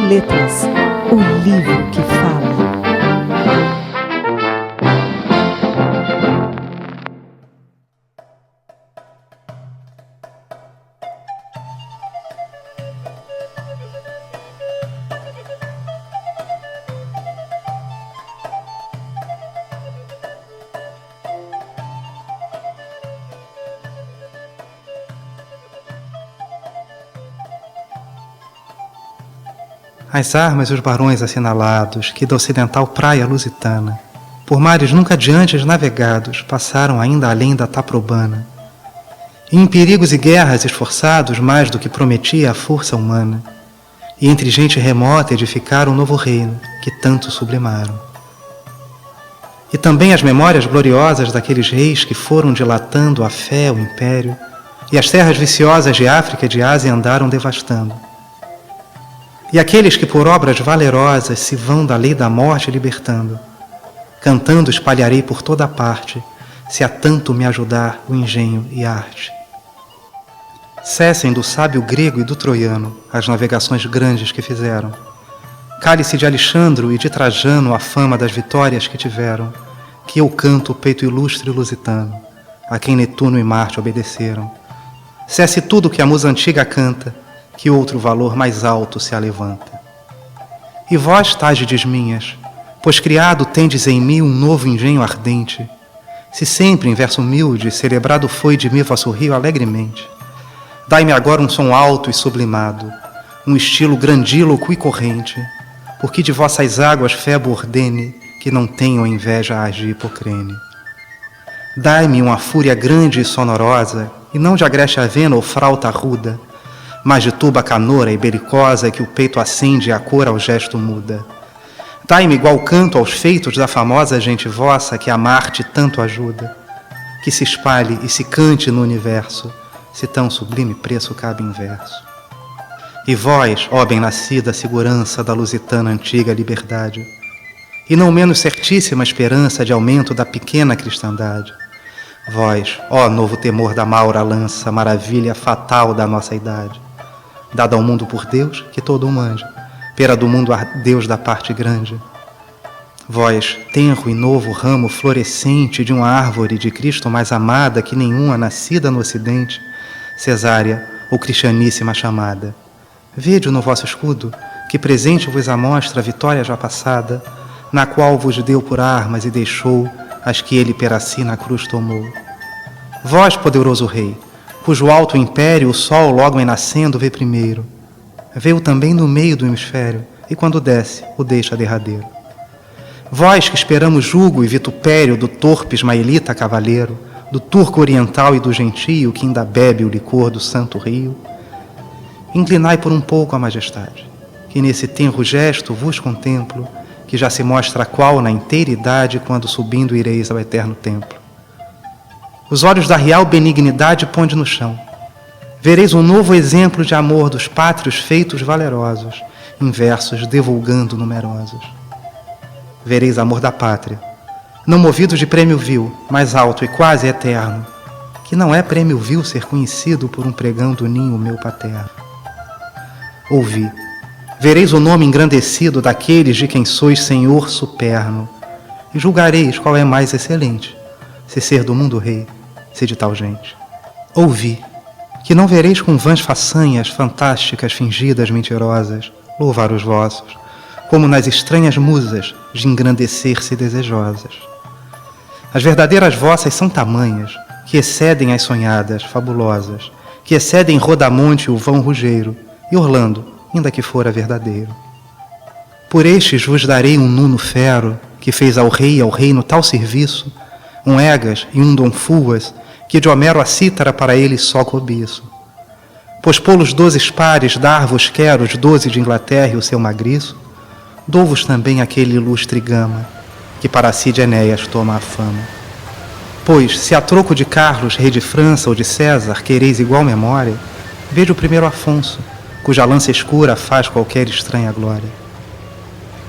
Letras, o livro que fala. As armas e os barões assinalados, que da ocidental praia lusitana, por mares nunca adiante navegados, passaram ainda além da Taprobana. E em perigos e guerras esforçados, mais do que prometia a força humana, e entre gente remota edificaram um novo reino, que tanto sublimaram. E também as memórias gloriosas daqueles reis que foram dilatando a fé, o império, e as terras viciosas de África e de Ásia andaram devastando. E aqueles que por obras valerosas se vão da lei da morte libertando, cantando espalharei por toda parte, se a tanto me ajudar o engenho e a arte. Cessem do sábio grego e do troiano as navegações grandes que fizeram. Cale-se de Alexandro e de Trajano a fama das vitórias que tiveram, que eu canto o peito ilustre lusitano, a quem Netuno e Marte obedeceram. Cesse tudo que a musa antiga canta, que outro valor mais alto se alevanta. E vós, Tágides minhas, pois criado tendes em mim um novo engenho ardente, se sempre em verso humilde celebrado foi de mim vosso rio alegremente, dai-me agora um som alto e sublimado, um estilo grandíloco e corrente, porque de vossas águas Febo ordene que não tenham inveja a de Hipocrene. Dai-me uma fúria grande e sonorosa, e não de agreste avena ou frauta ruda, mas de tuba canora e belicosa que o peito acende e a cor ao gesto muda. Dai-me igual canto aos feitos da famosa gente vossa que a Marte tanto ajuda, que se espalhe e se cante no universo, se tão sublime preço cabe em verso. E vós, ó bem-nascida segurança da lusitana antiga liberdade, e não menos certíssima esperança de aumento da pequena cristandade, vós, ó novo temor da maura lança, maravilha fatal da nossa idade, dada ao mundo por Deus, que todo o manja, pera do mundo a Deus da parte grande. Vós, tenro e novo ramo florescente de uma árvore de Cristo mais amada que nenhuma nascida no ocidente, cesárea ou cristianíssima chamada. Vede no vosso escudo, que presente vos amostra a vitória já passada, na qual vos deu por armas e deixou as que ele per si na cruz tomou. Vós, poderoso rei, cujo alto império o sol logo em nascendo vê primeiro, veio também no meio do hemisfério, e quando desce, o deixa derradeiro. Vós que esperamos jugo e vitupério do torpe ismaelita cavaleiro, do turco oriental e do gentio que ainda bebe o licor do santo rio, inclinai por um pouco a majestade, que nesse tenro gesto vos contemplo, que já se mostra qual na inteira idade quando subindo ireis ao eterno templo. Os olhos da real benignidade ponde no chão. Vereis um novo exemplo de amor dos pátrios feitos valerosos, em versos divulgando numerosos. Vereis amor da pátria, não movidos de prêmio vil, mais alto e quase eterno, que não é prêmio vil ser conhecido por um pregão do ninho meu paterno. Ouvi, vereis o nome engrandecido daqueles de quem sois Senhor superno, e julgareis qual é mais excelente, se ser do mundo rei, se de tal gente. Ouvi, que não vereis com vãs façanhas fantásticas fingidas mentirosas, louvar os vossos, como nas estranhas musas de engrandecer-se desejosas. As verdadeiras vossas são tamanhas, que excedem as sonhadas, fabulosas, que excedem Rodamonte o vão rugeiro, e Orlando, ainda que fora verdadeiro. Por estes vos darei um nuno fero, que fez ao rei e ao reino tal serviço, um Egas e um Dom Fuas, que de Homero a cítara para ele só cobiço. Pois polos 12 pares dar-vos quero os 12 de Inglaterra e o seu magriço, dou-vos também aquele ilustre gama, que para si de Enéas toma a fama. Pois, se a troco de Carlos, rei de França ou de César, quereis igual memória, veja o primeiro Afonso, cuja lança escura faz qualquer estranha glória.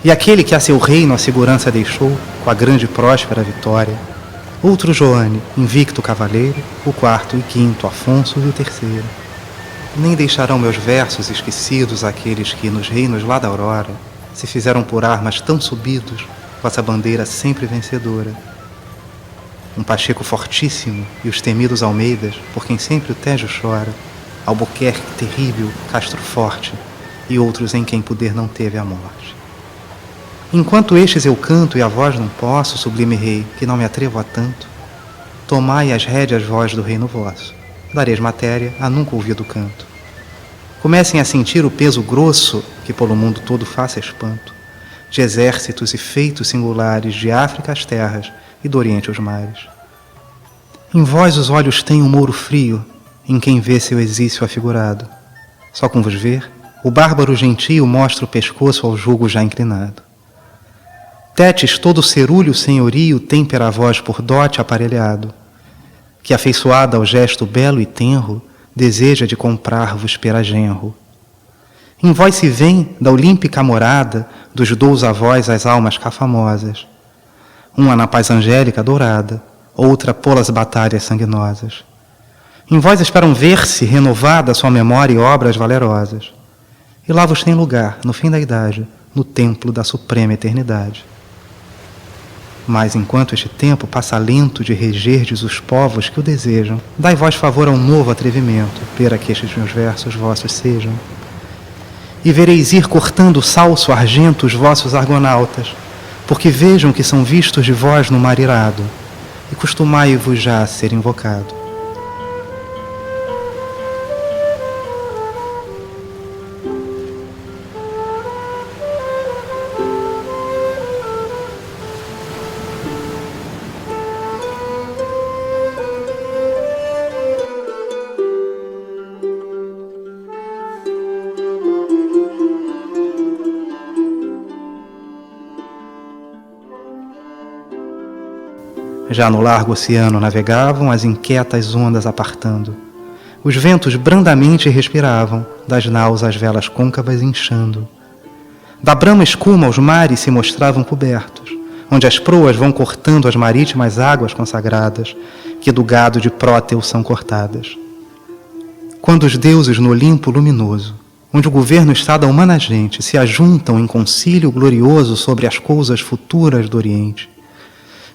E aquele que a seu reino a segurança deixou, com a grande e próspera vitória, outro Joane, invicto cavaleiro, o quarto e quinto Afonso e o terceiro. Nem deixarão meus versos esquecidos aqueles que nos reinos lá da aurora se fizeram por armas tão subidos, vossa bandeira sempre vencedora. Um Pacheco fortíssimo e os temidos Almeidas, por quem sempre o Tejo chora, Albuquerque terrível, Castro forte, e outros em quem poder não teve a morte. Enquanto estes eu canto e a voz não posso, sublime rei, que não me atrevo a tanto, tomai as rédeas vós do reino vosso, dareis matéria a nunca ouvido canto. Comecem a sentir o peso grosso, que pelo mundo todo faça espanto, de exércitos e feitos singulares de África as terras e do Oriente os mares. Em vós os olhos têm um mouro frio, em quem vê seu exício afigurado. Só com vos ver, o bárbaro gentio mostra o pescoço ao jugo já inclinado. Tétis todo cerúleo senhorio tem pera voz por dote aparelhado, que afeiçoada ao gesto belo e tenro, deseja de comprar-vos pera genro. Em vós se vem, da olímpica morada, dos dous avós as almas cafamosas, uma na paz angélica dourada, outra polas batalhas sanguinosas. Em vós esperam ver-se renovada sua memória e obras valerosas. E lá vos tem lugar, no fim da idade, no templo da suprema eternidade. Mas enquanto este tempo passa lento de regerdes os povos que o desejam, dai vós favor a um novo atrevimento, para que estes meus versos vossos sejam. E vereis ir cortando o salso argento os vossos argonautas, porque vejam que são vistos de vós no mar irado, e costumai-vos já a ser invocado. Já no largo oceano navegavam as inquietas ondas apartando. Os ventos brandamente respiravam, das naus as velas côncavas inchando. Da brama escuma os mares se mostravam cobertos, onde as proas vão cortando as marítimas águas consagradas, que do gado de Próteu são cortadas. Quando os deuses no Olimpo luminoso, onde o governo está da humana gente, se ajuntam em concílio glorioso sobre as coisas futuras do Oriente,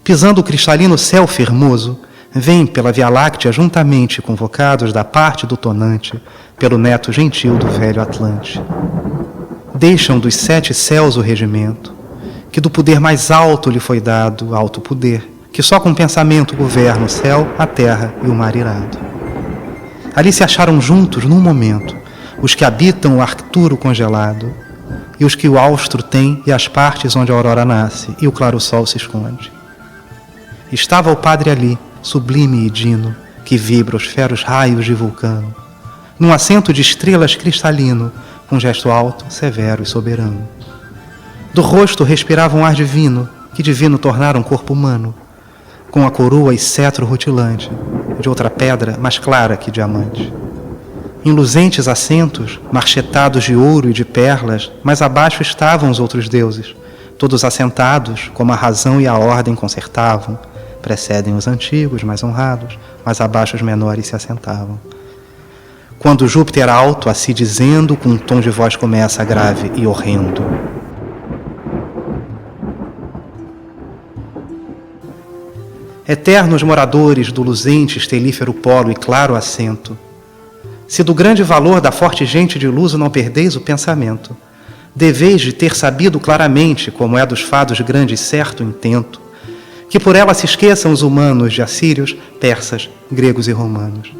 pisando o cristalino céu fermoso, vêm pela Via Láctea juntamente convocados da parte do tonante, pelo neto gentil do velho Atlante. Deixam dos 7 céus o regimento, que do poder mais alto lhe foi dado, alto poder, que só com pensamento governa o céu, a terra e o mar irado. Ali se acharam juntos, num momento, os que habitam o Arcturo congelado, e os que o austro tem, e as partes onde a aurora nasce, e o claro sol se esconde. Estava o padre ali, sublime e dino, que vibra os feros raios de vulcano, num assento de estrelas cristalino, com gesto alto, severo e soberano. Do rosto respirava um ar divino, que divino tornara um corpo humano, com a coroa e cetro rutilante, de outra pedra mais clara que diamante. Em luzentes assentos, marchetados de ouro e de perlas, mais abaixo estavam os outros deuses, todos assentados, como a razão e a ordem concertavam. Precedem os antigos, mais honrados, mais abaixo os menores se assentavam. Quando Júpiter alto, assim dizendo, com um tom de voz começa grave e horrendo: Eternos moradores do luzente estelífero polo e claro assento, se do grande valor da forte gente de luz não perdeis o pensamento, deveis de ter sabido claramente, como é dos fados grande e certo intento, que por ela se esqueçam os humanos de assírios, persas, gregos e romanos.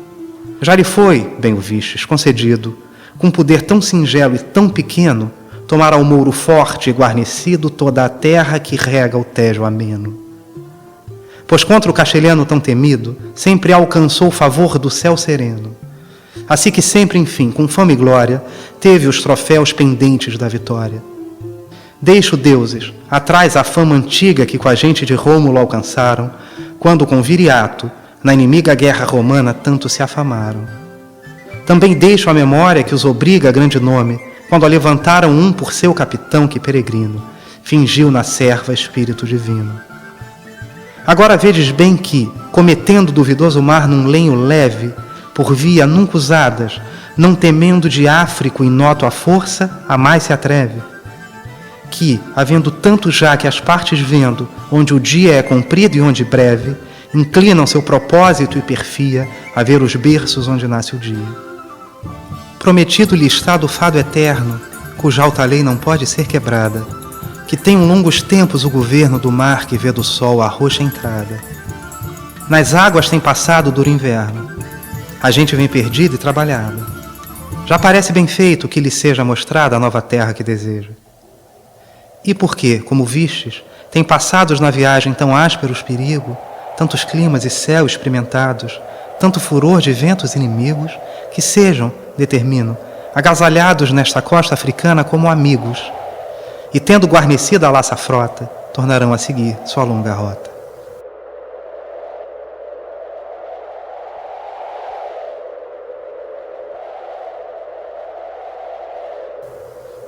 Já lhe foi, bem o vistes, concedido, com poder tão singelo e tão pequeno, tomar ao mouro forte e guarnecido toda a terra que rega o Tejo ameno. Pois contra o castelhano tão temido, sempre alcançou o favor do céu sereno. Assim que sempre, enfim, com fama e glória, teve os troféus pendentes da vitória. Deixo, deuses, atrás a fama antiga que com a gente de Rômulo alcançaram, quando com Viriato, na inimiga guerra romana, tanto se afamaram. Também deixo a memória que os obriga a grande nome, quando a levantaram um por seu capitão que peregrino, fingiu na serva espírito divino. Agora vedes bem que, cometendo duvidoso mar num lenho leve, por via nunca usadas, não temendo de Áfrico inoto a força, a mais se atreve. Que, havendo tanto já que as partes vendo, onde o dia é comprido e onde breve, inclinam seu propósito e perfia a ver os berços onde nasce o dia. Prometido-lhe está do fado eterno, cuja alta lei não pode ser quebrada, que tem longos tempos o governo do mar que vê do sol a roxa entrada. Nas águas tem passado o duro inverno, a gente vem perdida e trabalhada. Já parece bem feito que lhe seja mostrada a nova terra que deseja. E porque, como vistes, tem passados na viagem tão ásperos perigo, tantos climas e céu experimentados, tanto furor de ventos inimigos, que sejam, determino, agasalhados nesta costa africana como amigos, e tendo guarnecida a laça frota, tornarão a seguir sua longa rota.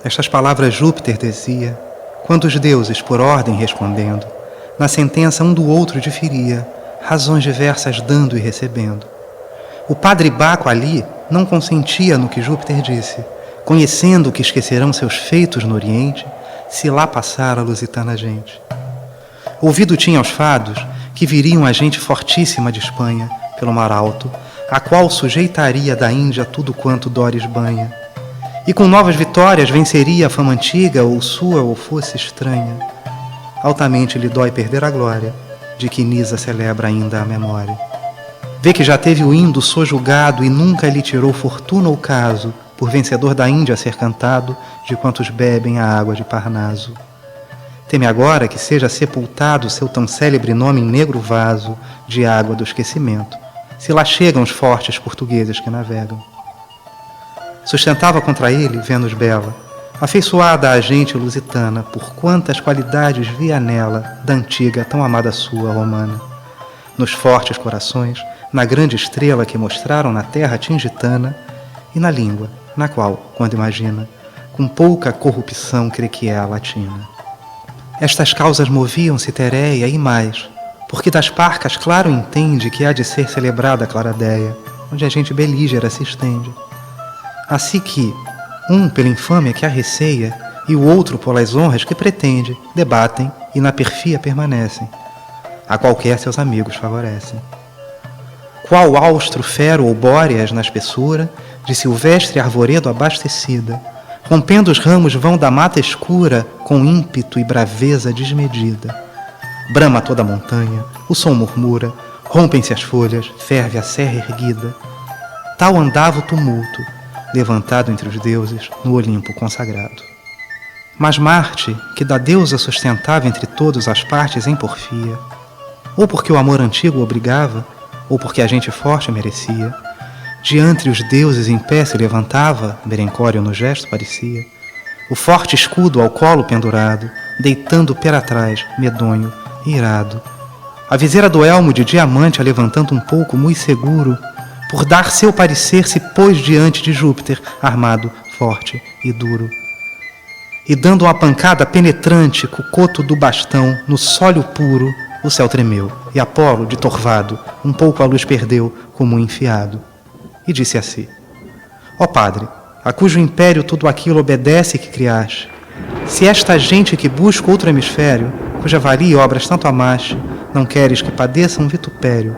Estas palavras Júpiter dizia, quando os deuses, por ordem respondendo, na sentença um do outro diferia, razões diversas dando e recebendo. O padre Baco ali não consentia no que Júpiter disse, conhecendo que esquecerão seus feitos no Oriente, se lá passar a lusitana gente. Ouvido tinha aos fados que viriam a gente fortíssima de Espanha, pelo mar alto, a qual sujeitaria da Índia tudo quanto Dores banha, e com novas vitórias venceria a fama antiga, ou sua ou fosse estranha. Altamente lhe dói perder a glória, de que Nisa celebra ainda a memória. Vê que já teve o Indo sojulgado e nunca lhe tirou fortuna ou caso, por vencedor da Índia ser cantado, de quantos bebem a água de Parnaso. Teme agora que seja sepultado seu tão célebre nome em negro vaso de água do esquecimento, se lá chegam os fortes portugueses que navegam. Sustentava contra ele Vênus bela, afeiçoada à gente lusitana, por quantas qualidades via nela da antiga tão amada sua romana. Nos fortes corações, na grande estrela que mostraram na terra tingitana, e na língua, na qual, quando imagina, com pouca corrupção crê que é a latina. Estas causas moviam-se Tereia e mais, porque das parcas claro entende que há de ser celebrada a claradeia, onde a gente belígera se estende. Assim que, um pela infâmia que a receia, e o outro pelas honras que pretende, debatem e na perfia permanecem, a qualquer seus amigos favorecem. Qual austro fero ou bóreas na espessura, de silvestre arvoredo abastecida, rompendo os ramos vão da mata escura, com ímpeto e braveza desmedida. Brama toda a montanha, o som murmura, rompem-se as folhas, ferve a serra erguida. Tal andava o tumulto, levantado entre os deuses no Olimpo consagrado. Mas Marte, que da deusa sustentava entre todos as partes em porfia, ou porque o amor antigo obrigava, ou porque a gente forte merecia, diante os deuses em pé se levantava, Berencório no gesto parecia, o forte escudo ao colo pendurado, deitando pera atrás, medonho, irado. A viseira do elmo de diamante a levantando um pouco, muito seguro, por dar seu parecer se pôs diante de Júpiter, armado, forte e duro. E dando uma pancada penetrante com o coto do bastão no sólio puro, o céu tremeu, e Apolo, de torvado, um pouco a luz perdeu, como um enfiado. E disse assim: ó Padre, a cujo império tudo aquilo obedece que criaste, se esta gente que busca outro hemisfério, cuja valia e obras tanto amaste, não queres que padeça um vitupério,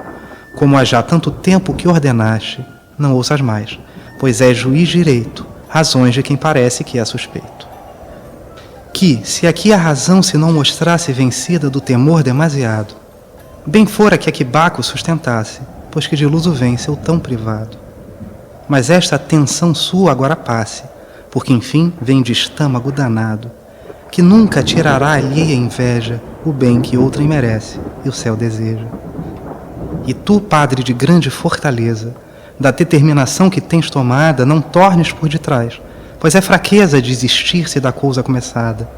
como há já tanto tempo que ordenaste, não ouças mais, pois és juiz direito, razões de quem parece que é suspeito. Que, se aqui a razão se não mostrasse vencida do temor demasiado, bem fora que aqui Baco sustentasse, pois que de luz o vence o tão privado. Mas esta tensão sua agora passe, porque enfim vem de estâmago danado, que nunca tirará alheia inveja o bem que outrem merece e o céu deseja. E tu, Padre de grande fortaleza, da determinação que tens tomada, não tornes por detrás, pois é fraqueza desistir-se da cousa começada.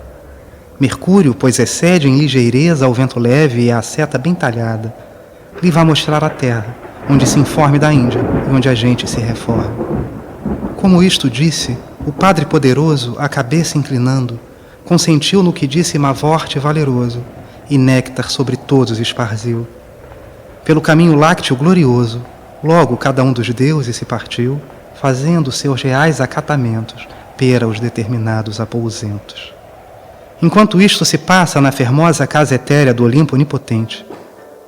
Mercúrio, pois excede em ligeireza ao vento leve e à seta bem talhada, lhe vai mostrar a terra, onde se informe da Índia e onde a gente se reforma. Como isto disse, o Padre poderoso, a cabeça inclinando, consentiu no que disse Mavorte valeroso, e néctar sobre todos esparziu. Pelo caminho lácteo glorioso, logo cada um dos deuses se partiu, fazendo seus reais acatamentos pera os determinados apousentos. Enquanto isto se passa na fermosa casa etérea do Olimpo onipotente,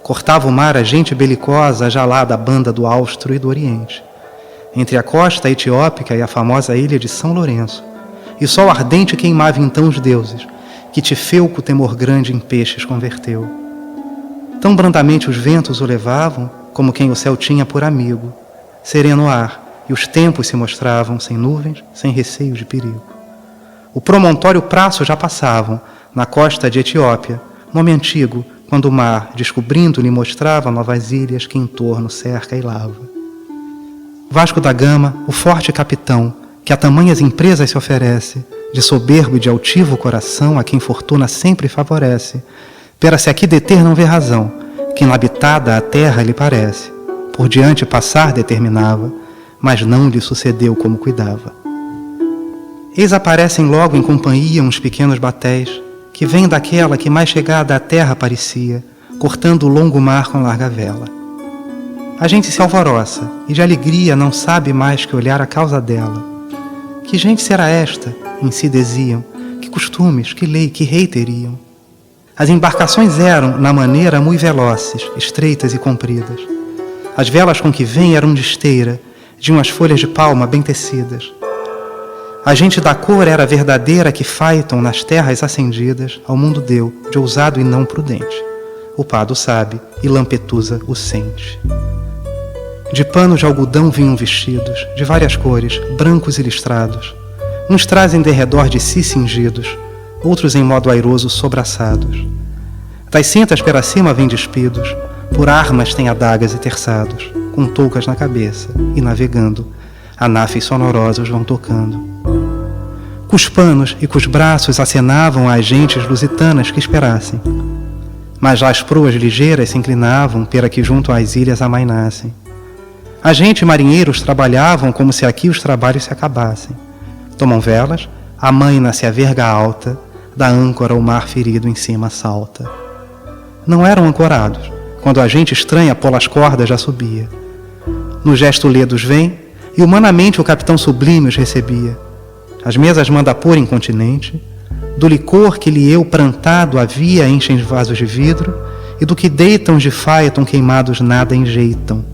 cortava o mar a gente belicosa já lá da banda do Austro e do Oriente, entre a costa etiópica e a famosa ilha de São Lourenço, e sol ardente queimava então os deuses, que Tifeuco temor grande em peixes converteu. Tão brandamente os ventos o levavam, como quem o céu tinha por amigo, sereno ar, e os tempos se mostravam sem nuvens, sem receio de perigo. O promontório Praço já passavam, na costa de Etiópia, nome antigo, quando o mar, descobrindo, lhe mostrava novas ilhas que em torno cerca e lava. Vasco da Gama, o forte capitão, que a tamanhas empresas se oferece, de soberbo e de altivo coração, a quem fortuna sempre favorece, pera se aqui deter não vê razão, que inabitada a terra lhe parece, por diante passar determinava, mas não lhe sucedeu como cuidava. Eis aparecem logo em companhia uns pequenos batéis, que vêm daquela que mais chegada à terra parecia, cortando o longo mar com larga vela. A gente se alvoroça, e de alegria não sabe mais que olhar a causa dela. Que gente será esta? Em si diziam, que costumes, que lei, que rei teriam. As embarcações eram, na maneira, muito veloces, estreitas e compridas. As velas com que vêm eram de esteira, de umas folhas de palma bem tecidas. A gente da cor era verdadeira que faitam nas terras acendidas, ao mundo deu, de ousado e não prudente. O Pado sabe, e Lampetusa o sente. De panos de algodão vinham vestidos, de várias cores, brancos e listrados. Uns trazem derredor de si cingidos, outros em modo airoso sobraçados. Das cintas pela cima vêm despidos, por armas têm adagas e terçados, com toucas na cabeça, e navegando, anafes sonorosos vão tocando. Com os panos e com os braços acenavam às gentes lusitanas que esperassem. Mas já as proas ligeiras se inclinavam pera que junto às ilhas amainassem. A gente e marinheiros trabalhavam como se aqui os trabalhos se acabassem. Tomam velas, amaina-se a verga alta, da âncora o mar ferido em cima salta. Não eram ancorados, quando a gente estranha polas cordas já subia. No gesto ledos vem, e humanamente o capitão sublime os recebia. As mesas manda pôr incontinente, do licor que lhe eu prantado havia enchem vasos de vidro, e do que deitam de faeton queimados nada enjeitam.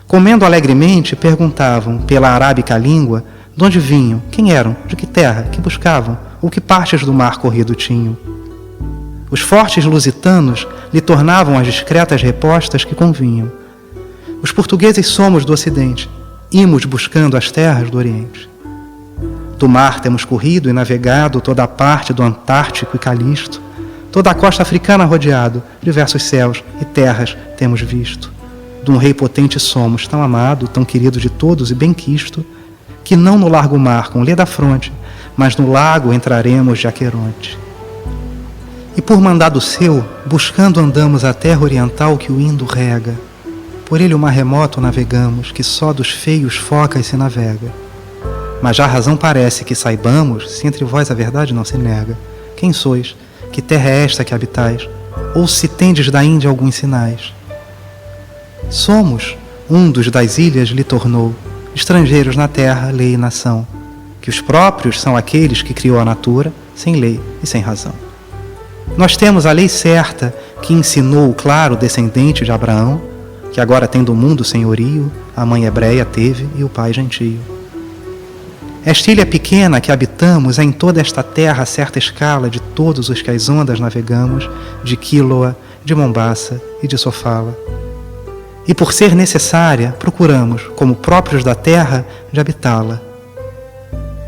Comendo alegremente, perguntavam, pela arábica língua, de onde vinham, quem eram, de que terra, que buscavam, ou que partes do mar corrido tinham. Os fortes lusitanos lhe tornavam as discretas repostas que convinham. Os portugueses somos do Ocidente, imos buscando as terras do Oriente. Do mar temos corrido e navegado toda a parte do Antártico e Calisto, toda a costa africana rodeado, diversos céus e terras temos visto. De um rei potente somos, tão amado, tão querido de todos e bem quisto, que não no largo mar com lê da fronte, mas no lago entraremos de Aqueronte. E por mandado seu, buscando andamos a terra oriental que o Indo rega. Por ele o mar remoto navegamos, que só dos feios focas se navega. Mas já a razão parece que saibamos, se entre vós a verdade não se nega. Quem sois? Que terra é esta que habitais? Ou se tendes da Índia alguns sinais? Somos, um dos das ilhas lhe tornou, estrangeiros na terra, lei e nação, que os próprios são aqueles que criou a natura, sem lei e sem razão. Nós temos a lei certa, que ensinou o claro descendente de Abraão, que agora tem do mundo senhorio, a mãe hebreia teve e o pai gentio. Esta ilha pequena que habitamos é em toda esta terra a certa escala de todos os que as ondas navegamos, de Quiloa, de Mombaça e de Sofala. E por ser necessária, procuramos, como próprios da terra, de habitá-la.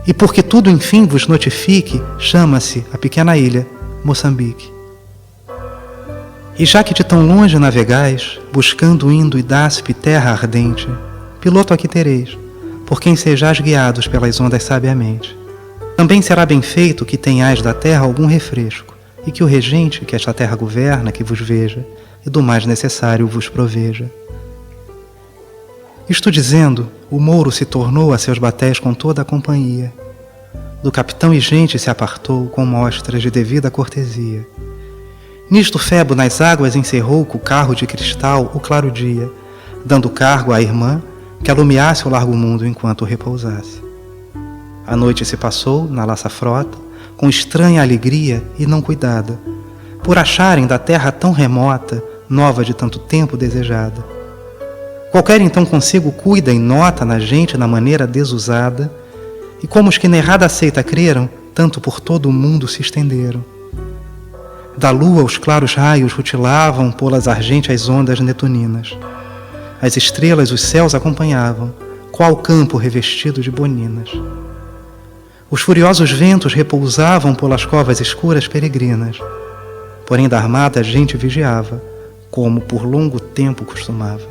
E porque tudo enfim vos notifique, chama-se a pequena ilha Moçambique. E já que de tão longe navegais, buscando indo e daspe terra ardente, piloto aqui tereis, por quem sejais guiados pelas ondas sabiamente. Também será bem feito que tenhais da terra algum refresco, e que o regente que esta terra governa, que vos veja, e do mais necessário vos proveja. Isto dizendo, o mouro se tornou a seus batéis com toda a companhia. Do capitão e gente se apartou com mostras de devida cortesia. Nisto Febo nas águas encerrou com o carro de cristal o claro dia, dando cargo à irmã, que alumiasse o largo mundo enquanto repousasse. A noite se passou na laça frota, com estranha alegria e não cuidada, por acharem da terra tão remota, nova de tanto tempo desejada. Qualquer então consigo cuida e nota na gente na maneira desusada, e como os que na errada seita creram, tanto por todo o mundo se estenderam. Da lua os claros raios rutilavam polas argênteas ondas netuninas. As estrelas os céus acompanhavam, qual campo revestido de boninas. Os furiosos ventos repousavam polas covas escuras peregrinas, porém da armada a gente vigiava, como por longo tempo costumava.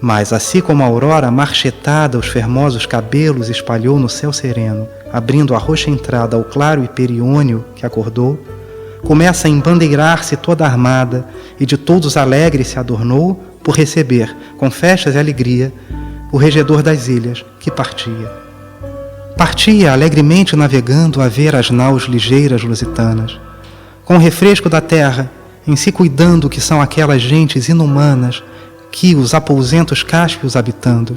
Mas, assim como a aurora marchetada os fermosos cabelos espalhou no céu sereno, abrindo a roxa entrada ao claro hiperiônio que acordou, começa a embandeirar-se toda armada, e de todos alegre se adornou, por receber, com festas e alegria, o regedor das ilhas, que partia. Partia alegremente navegando a ver as naus ligeiras lusitanas, com o refresco da terra, em si cuidando que são aquelas gentes inumanas, que os aposentos cáspios habitando,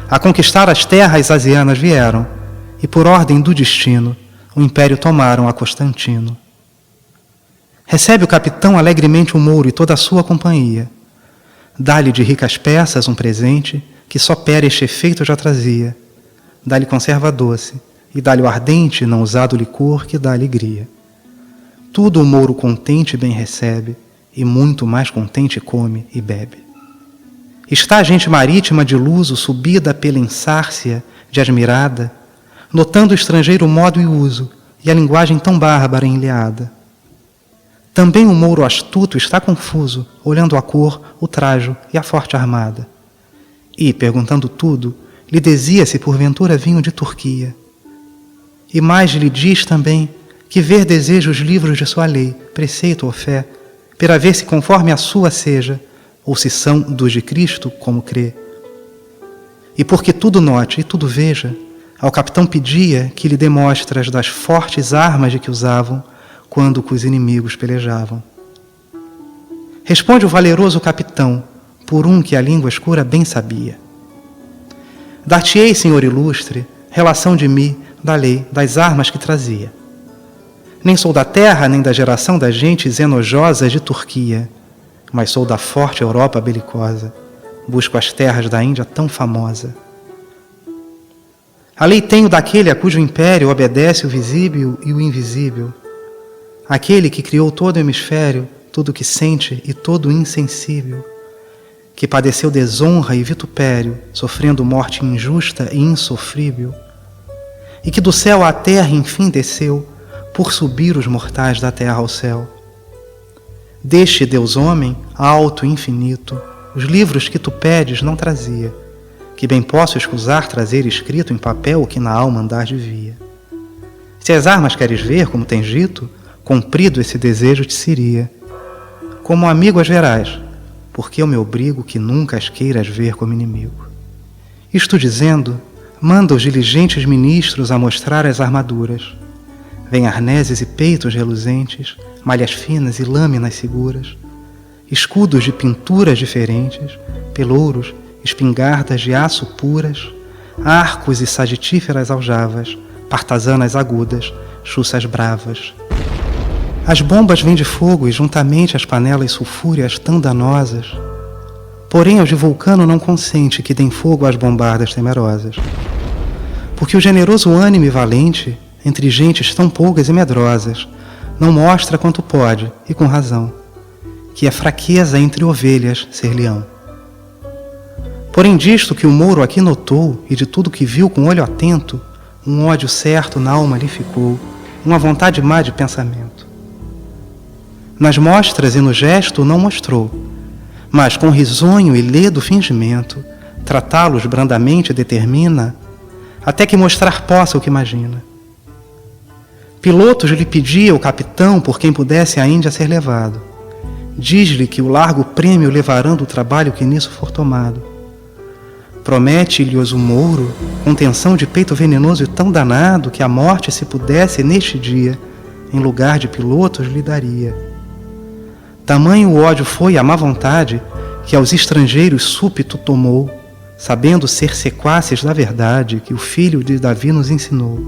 a conquistar as terras asianas vieram, e por ordem do destino, o império tomaram a Constantino. Recebe o capitão alegremente o Mouro e toda a sua companhia. Dá-lhe de ricas peças um presente, que só pera este efeito já trazia. Dá-lhe conserva doce, e dá-lhe o ardente, não usado licor, que dá alegria. Tudo o Mouro contente bem recebe, e muito mais contente come e bebe. Está a gente marítima de luso subida pela ensárcia de admirada, notando o estrangeiro modo e uso, e a linguagem tão bárbara enleada. Também o Mouro astuto está confuso, olhando a cor, o trajo e a forte armada. E, perguntando tudo, lhe dizia se porventura vinham de Turquia. E mais lhe diz também que ver deseja os livros de sua lei, preceito ou fé, para ver se conforme a sua seja, ou se são dos de Cristo, como crê. E porque tudo note e tudo veja, ao capitão pedia que lhe dê mostras das fortes armas de que usavam, quando com os inimigos pelejavam. Responde o valeroso capitão, por um que a língua escura bem sabia. Dar-te-ei, senhor ilustre, relação de mim, da lei, das armas que trazia. Nem sou da terra, nem da geração das gentes enojosas de Turquia, mas sou da forte Europa belicosa, busco as terras da Índia tão famosa. A lei tenho daquele a cujo império obedece o visível e o invisível, aquele que criou todo o hemisfério, tudo que sente e todo o insensível, que padeceu desonra e vitupério, sofrendo morte injusta e insofrível, e que do céu à terra enfim desceu, por subir os mortais da terra ao céu. Deste Deus homem, alto e infinito, os livros que tu pedes não trazia, que bem posso escusar trazer escrito em papel o que na alma andar devia. Se as armas queres ver, como tens dito, cumprido esse desejo te seria. Como amigo as verás, porque eu me obrigo que nunca as queiras ver como inimigo. Isto dizendo, manda os diligentes ministros a mostrar as armaduras. Vêm arneses e peitos reluzentes, malhas finas e lâminas seguras, escudos de pinturas diferentes, pelouros, espingardas de aço puras, arcos e sagitíferas aljavas, partazanas agudas, chuças bravas. As bombas vêm de fogo e juntamente as panelas sulfúreas tão danosas, porém aos de Vulcano não consente que deem fogo às bombardas temerosas, porque o generoso ânime valente, entre gentes tão poucas e medrosas, não mostra quanto pode, e com razão, que é fraqueza entre ovelhas ser leão. Porém disto que o Mouro aqui notou, e de tudo que viu com olho atento, um ódio certo na alma lhe ficou, uma vontade má de pensamento. Nas mostras e no gesto não mostrou, mas com risonho e ledo fingimento, tratá-los brandamente determina, até que mostrar possa o que imagina. Pilotos lhe pedia o capitão por quem pudesse a Índia ser levado. Diz-lhe que o largo prêmio levarão do trabalho que nisso for tomado. Promete-lhes o Mouro, com tensão de peito venenoso e tão danado, que a morte, se pudesse, neste dia, em lugar de pilotos, lhe daria. Tamanho o ódio foi a má vontade, que aos estrangeiros súbito tomou, sabendo ser sequaces da verdade que o filho de Davi nos ensinou.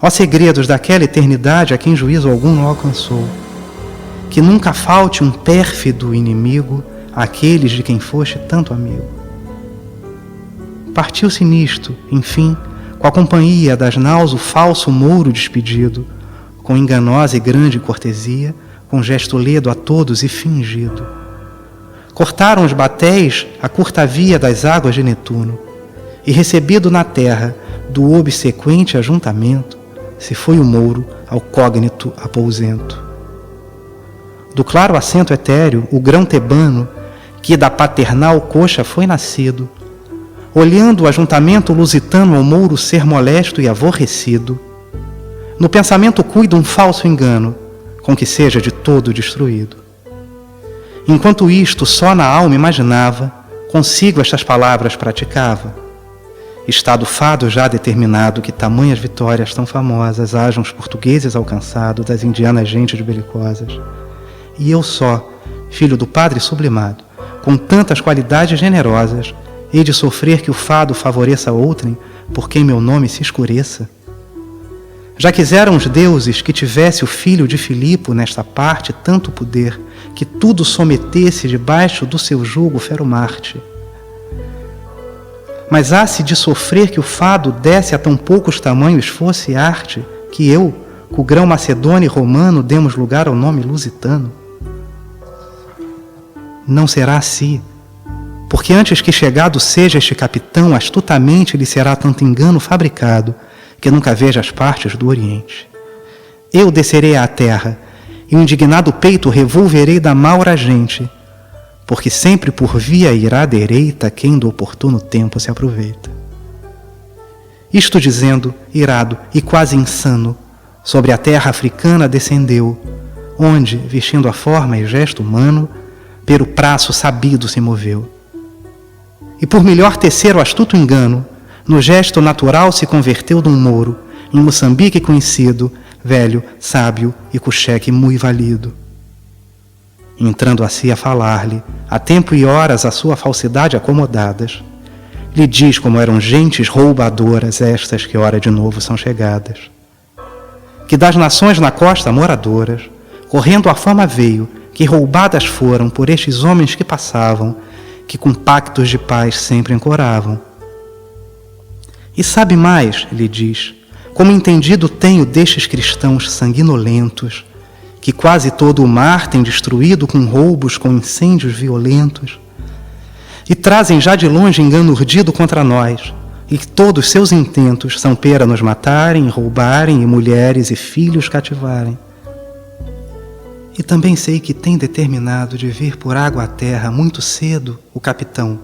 Ó segredos daquela eternidade a quem juízo algum não alcançou, que nunca falte um pérfido inimigo àqueles de quem foste tanto amigo. Partiu-se nisto, enfim, com a companhia das naus o falso mouro despedido, com enganosa e grande cortesia, com gesto ledo a todos e fingido. Cortaram os batéis a curta via das águas de Netuno, e recebido na terra do obsequente ajuntamento, se foi o mouro ao cógnito apousento. Do claro assento etéreo, o grão tebano, que da paternal coxa foi nascido, olhando o ajuntamento lusitano ao mouro ser molesto e aborrecido, no pensamento cuida um falso engano, com que seja de todo destruído. Enquanto isto só na alma imaginava, consigo estas palavras praticava. Está do fado já determinado que tamanhas vitórias tão famosas hajam os portugueses alcançado das indianas gentes belicosas. E eu só, filho do padre sublimado, com tantas qualidades generosas, hei de sofrer que o fado favoreça outrem, por quem meu nome se escureça? Já quiseram os deuses que tivesse o filho de Filipo nesta parte tanto poder, que tudo sometesse debaixo do seu jugo Feromarte. Mas há-se de sofrer que o fado desse a tão poucos tamanhos fosse arte, que eu, com o grão macedônio e romano, demos lugar ao nome lusitano. Não será assim, porque antes que chegado seja este capitão, astutamente lhe será tanto engano fabricado, que nunca veja as partes do Oriente. Eu descerei à terra, e o indignado peito revolverei da maura gente, porque sempre por via irá direita quem do oportuno tempo se aproveita. Isto dizendo, irado e quase insano, sobre a terra africana descendeu, onde, vestindo a forma e gesto humano, pelo praço sabido se moveu. E por melhor tecer o astuto engano, no gesto natural se converteu de um mouro, em Moçambique conhecido, velho, sábio e com cheque mui valido. Entrando assim a falar-lhe, a tempo e horas a sua falsidade acomodadas, lhe diz como eram gentes roubadoras estas que ora de novo são chegadas. Que das nações na costa moradoras, correndo a fama veio, que roubadas foram por estes homens que passavam, que com pactos de paz sempre encoravam. E sabe mais, lhe diz, como entendido tenho destes cristãos sanguinolentos, que quase todo o mar tem destruído com roubos, com incêndios violentos, e trazem já de longe engano urdido contra nós, e que todos seus intentos são pera nos matarem, roubarem, e mulheres e filhos cativarem. E também sei que tem determinado de vir por água à terra muito cedo o capitão,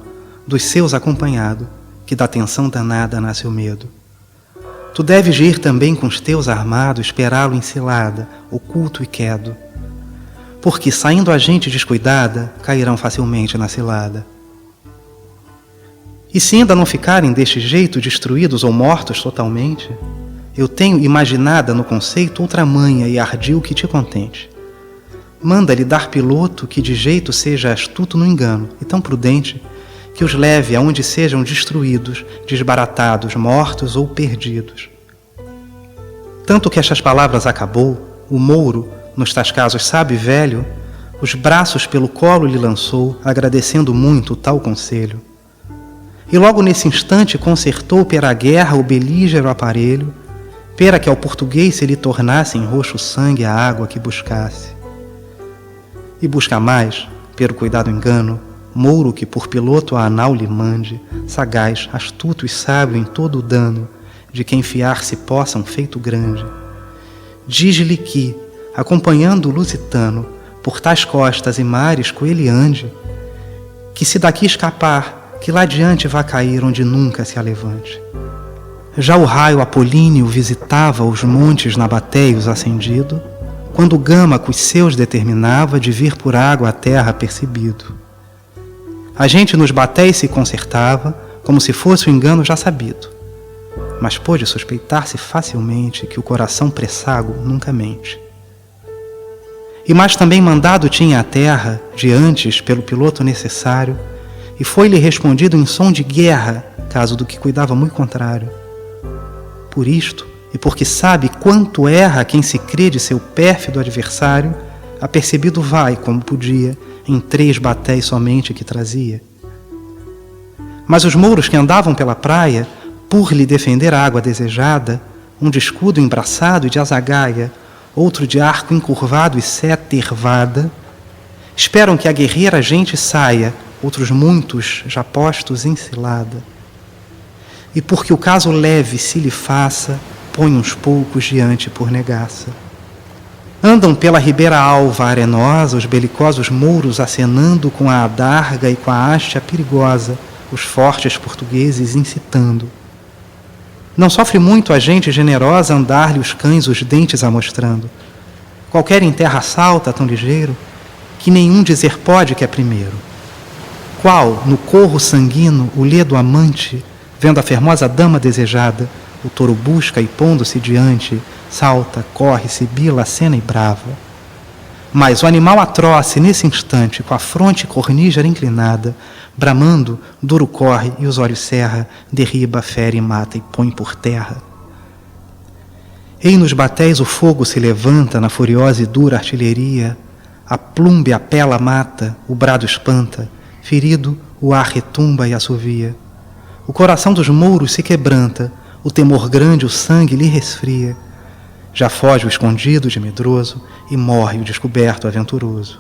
dos seus acompanhado, que da tensão danada nasce o medo. Tu deves ir também com os teus armados, esperá-lo em cilada, oculto e quedo, porque saindo a gente descuidada, cairão facilmente na cilada. E se ainda não ficarem deste jeito destruídos ou mortos totalmente, eu tenho imaginada no conceito outra manha e ardil que te contente. Manda-lhe dar piloto que de jeito seja astuto no engano e tão prudente que os leve aonde sejam destruídos, desbaratados, mortos ou perdidos. Tanto que estas palavras acabou, o mouro, nos tais casos sábio e velho, os braços pelo colo lhe lançou, agradecendo muito o tal conselho. E logo nesse instante consertou pela guerra o belígero aparelho, pera que ao português se lhe tornasse em roxo sangue a água que buscasse. E busca mais, pelo cuidado engano, mouro que por piloto a anal lhe mande, sagaz, astuto e sábio em todo o dano, de quem fiar-se possa um feito grande. Diz-lhe que, acompanhando o lusitano, por tais costas e mares com ele ande, que se daqui escapar, que lá adiante vá cair onde nunca se alevante. Já o raio apolíneo visitava os montes nabatéios acendido, quando Gama com os seus determinava de vir por água à terra percebido. A gente nos batéis se consertava, como se fosse o engano já sabido, mas pôde suspeitar-se facilmente que o coração pressago nunca mente. E mais também mandado tinha a terra, de antes, pelo piloto necessário, e foi-lhe respondido em som de guerra, caso do que cuidava muito contrário. Por isto, e porque sabe quanto erra quem se crê de seu pérfido adversário, apercebido vai, como podia, em 3 batéis somente que trazia. Mas os mouros que andavam pela praia, por lhe defender a água desejada, um de escudo embraçado e de azagaia, outro de arco encurvado e seta ervada, esperam que a guerreira gente saia, outros muitos já postos em cilada. E porque o caso leve se lhe faça, põe uns poucos diante por negaça. Andam pela ribeira alva arenosa os belicosos mouros acenando com a adarga e com a haste perigosa, os fortes portugueses incitando. Não sofre muito a gente generosa andar-lhe os cães os dentes amostrando. Qualquer em terra salta tão ligeiro, que nenhum dizer pode que é primeiro. Qual, no corro sanguino, o ledo amante, vendo a fermosa dama desejada, o touro busca e pondo-se diante, salta, corre, sibila, acena e brava. Mas o animal atroce, nesse instante, com a fronte cornígera inclinada, bramando, duro corre e os olhos cerra, derriba, fere, mata e põe por terra. Ei nos batéis o fogo se levanta na furiosa e dura artilharia, a plumbe, a pela mata, o brado espanta, ferido, o ar retumba e assovia. O coração dos mouros se quebranta, o temor grande, o sangue lhe resfria. Já foge o escondido de medroso e morre o descoberto aventuroso.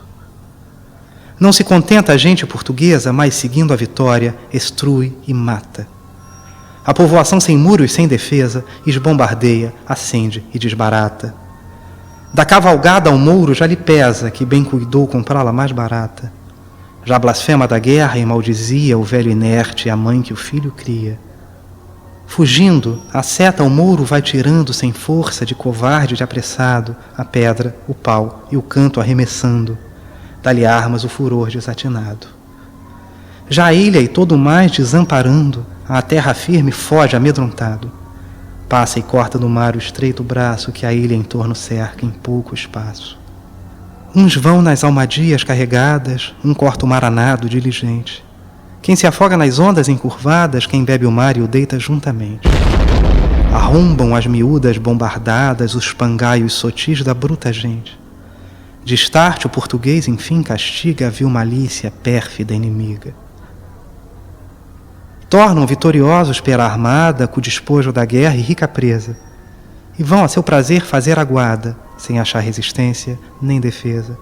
Não se contenta a gente portuguesa, mas seguindo a vitória, estrui e mata. A povoação sem muros, sem defesa, esbombardeia, acende e desbarata. Da cavalgada ao mouro já lhe pesa, que bem cuidou comprá-la mais barata. Já blasfema da guerra e maldizia o velho inerte e a mãe que o filho cria. Fugindo, a seta ao mouro vai tirando sem força de covarde e de apressado a pedra, o pau e o canto arremessando. Dá-lhe armas o furor desatinado. Já a ilha e todo o mais desamparando, a terra firme foge amedrontado. Passa e corta no mar o estreito braço que a ilha em torno cerca em pouco espaço. Uns vão nas almadias carregadas, um corta o mar a nado diligente. Quem se afoga nas ondas encurvadas, quem bebe o mar e o deita juntamente. Arrombam as miúdas bombardadas, os pangaios sotis da bruta gente. De start o português enfim castiga a vil malícia pérfida inimiga. Tornam vitoriosos pela armada, com o despojo da guerra e rica presa, e vão a seu prazer fazer aguada, sem achar resistência nem defesa.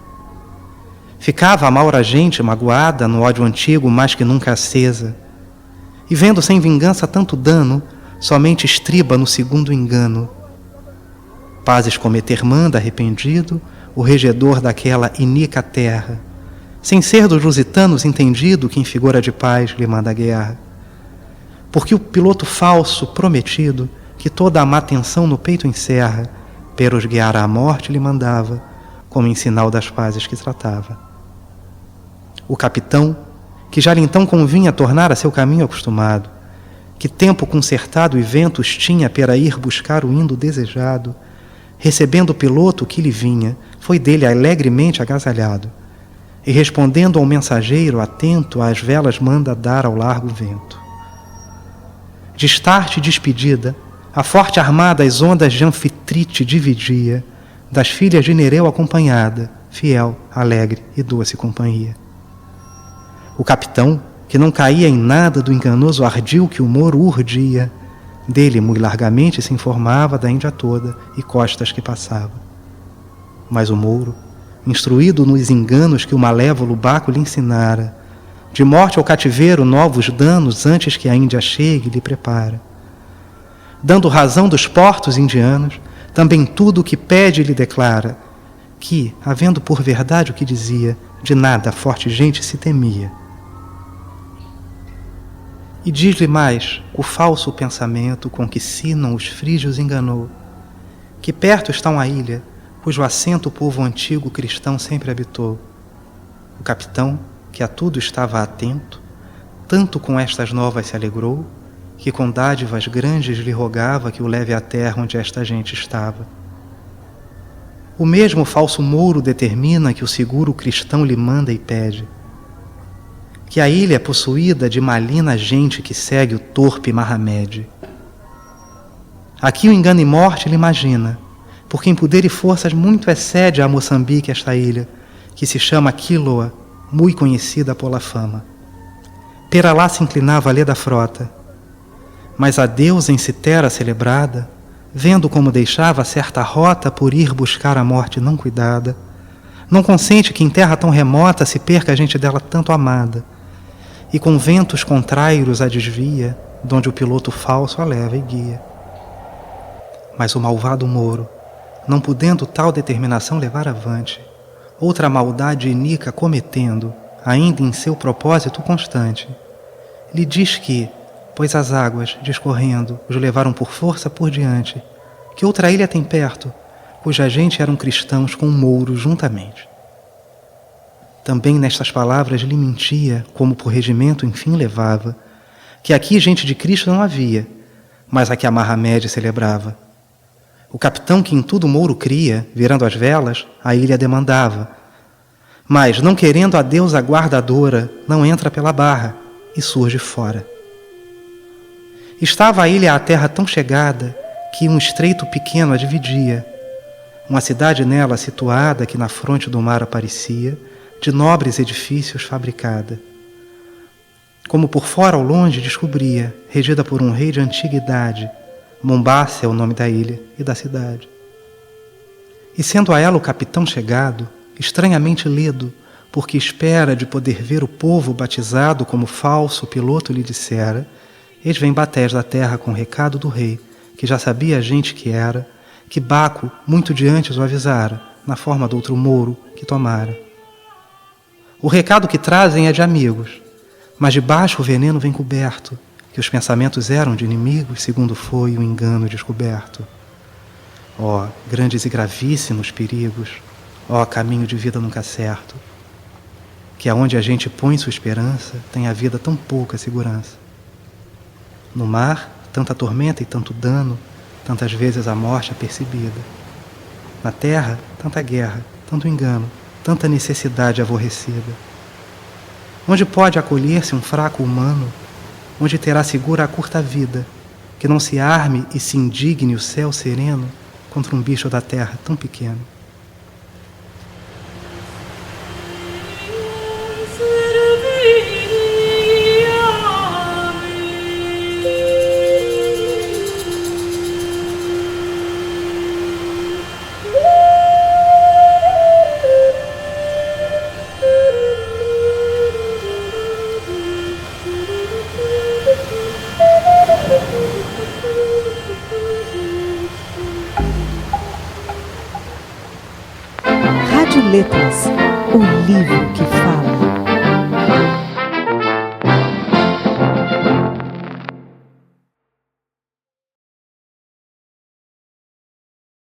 Ficava a maura gente magoada no ódio antigo mais que nunca acesa, e vendo sem vingança tanto dano, somente estriba no segundo engano. Pazes cometer manda arrependido o regedor daquela inica terra, sem ser dos lusitanos entendido que em figura de paz lhe manda a guerra. Porque o piloto falso prometido, que toda a má tensão no peito encerra, peros guiar à morte lhe mandava, como em sinal das pazes que tratava. O capitão, que já lhe então convinha tornar a seu caminho acostumado, que tempo concertado e ventos tinha pera ir buscar o indo desejado, recebendo o piloto que lhe vinha, foi dele alegremente agasalhado, e respondendo ao mensageiro atento, às velas manda dar ao largo vento. De start despedida, a forte armada as ondas de Anfitrite dividia, das filhas de Nereu acompanhada, fiel, alegre e doce companhia. O capitão, que não caía em nada do enganoso ardil que o moro urdia, dele muito largamente se informava da Índia toda e costas que passava. Mas o mouro, instruído nos enganos que o malévolo Baco lhe ensinara, de morte ao cativeiro novos danos antes que a Índia chegue lhe prepara. Dando razão dos portos indianos, também tudo o que pede lhe declara, que, havendo por verdade o que dizia, de nada a forte gente se temia. E diz-lhe mais o falso pensamento com que Sinon os frígios enganou, que perto está uma ilha, cujo assento o povo antigo cristão sempre habitou. O capitão, que a tudo estava atento, tanto com estas novas se alegrou, que com dádivas grandes lhe rogava que o leve à terra onde esta gente estava. O mesmo falso mouro determina que o seguro cristão lhe manda e pede. que a ilha é possuída de malina gente que segue o torpe Mahamed. Aqui o engano e morte ele imagina, porque em poder e forças muito excede a Moçambique esta ilha, que se chama Quiloa, muito conhecida pela fama. Pera lá se inclinava a lê da frota, mas a deusa em Citera celebrada, vendo como deixava certa rota por ir buscar a morte não cuidada, não consente que em terra tão remota se perca a gente dela tanto amada, e com ventos contrários a desvia, donde o piloto falso a leva e guia. Mas o malvado Moro, não podendo tal determinação levar avante, outra maldade inica cometendo, ainda em seu propósito constante, lhe diz que, pois as águas, discorrendo, os levaram por força por diante, que outra ilha tem perto, cuja gente eram cristãos com o Mouro juntamente. Também nestas palavras lhe mentia, como por regimento enfim levava, que aqui gente de Cristo não havia, mas a que a Mahamed celebrava. O capitão que em tudo o Mouro cria, virando as velas, a ilha demandava, mas, não querendo a deusa guardadora, não entra pela barra e surge fora. Estava a ilha à terra tão chegada que um estreito pequeno a dividia, uma cidade nela situada que na fronte do mar aparecia, de nobres edifícios fabricada. Como por fora ao longe descobria, regida por um rei de antiguidade, Mombasa é o nome da ilha e da cidade. E sendo a ela o capitão chegado, estranhamente ledo, porque espera de poder ver o povo batizado como falso piloto lhe dissera, eis vem Batés da terra com o recado do rei, que já sabia a gente que era, que Baco muito de antes o avisara, na forma de outro Mouro que tomara. O recado que trazem é de amigos, mas de baixo o veneno vem coberto, que os pensamentos eram de inimigos, segundo foi o engano descoberto. Ó, grandes e gravíssimos perigos, ó, caminho de vida nunca certo, que aonde a gente põe sua esperança, tem a vida tão pouca segurança. No mar, tanta tormenta e tanto dano, tantas vezes a morte apercebida. Na terra, tanta guerra, tanto engano, tanta necessidade aborrecida. Onde pode acolher-se um fraco humano, onde terá segura a curta vida, que não se arme e se indigne o céu sereno contra um bicho da terra tão pequeno. Rádio Letras, o livro que